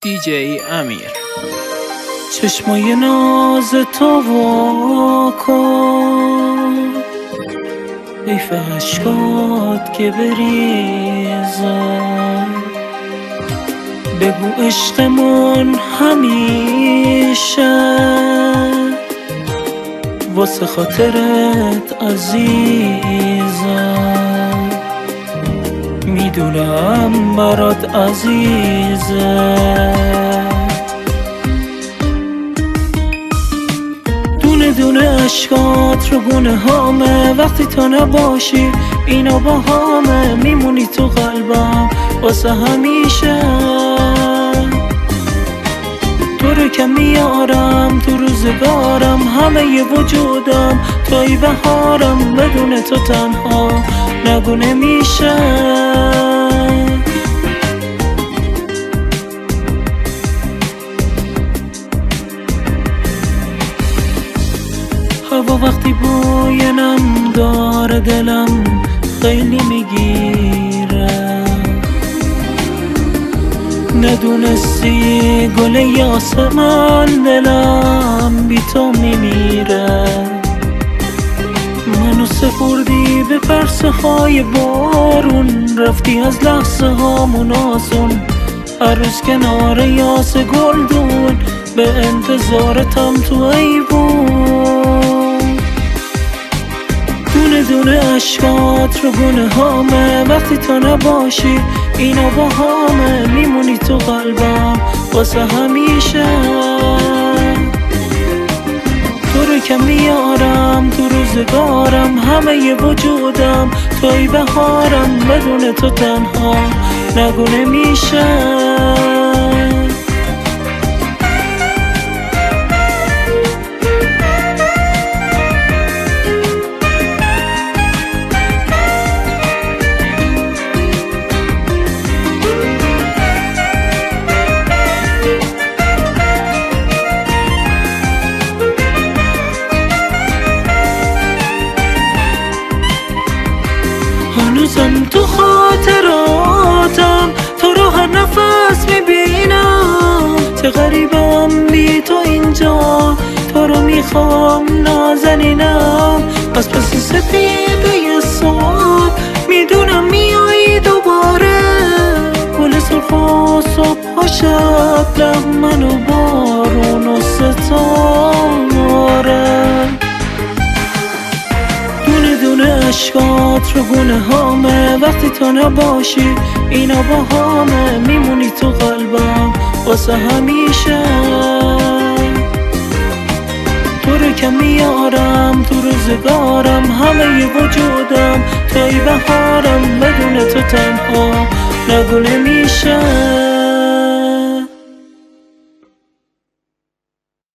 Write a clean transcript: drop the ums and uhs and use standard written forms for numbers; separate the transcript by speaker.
Speaker 1: دیجی امیر. چشمای ناز تو واکن، حیف عشقات که بریزن. بگو عشقمون همیشه واسه خاطرت عزیزم. میدونم برات عزیزه، دونه دونه عشقات رو گونه هامه. وقتی تو نباشی اینا با همه، میمونی تو قلبم واسه همیشه. تو رو که میارم تو روزگارم، همه ی وجودم توی بهارم. بدون تو تنها نگو نمیشه. هوا وقتی بوی نم داره دلم خیلی میگیره. ندونستی گل یاسمن دلم بی تو میمیره. منو سپردی به پرسه های بارون، رفتی از لحظه هامون آسون. هر روز کنار یاس گلدون به انتظارتم تو ایوون. دونه دونه عشقات رو گونه هامه. وقتی تو نباشی اینا با همه، میمونی تو قلبم واسه همیشه. تو رو که میارم تو روزگارم، همه ی وجودم توی بهارم. بدون تو تنها نگو نمیشه. هنوزم تو خاطراتم، تو رو هر نفس میبینم. چه غریبم بی تو اینجا، تو رو میخوام نازنینم. از پس سپیده صبح میدونم میایی دوباره. گل سرخ و صبح و شب لحمن و بارون و ستاره. عشقات رو گونه هامه. وقتی تو نباشی اینا با همه، میمونی تو قلبم واسه همیشه. تو رو که میارم تو روزگارم، همه ی وجودم توی بهارم. بدون تو تنها نگو نمیشه.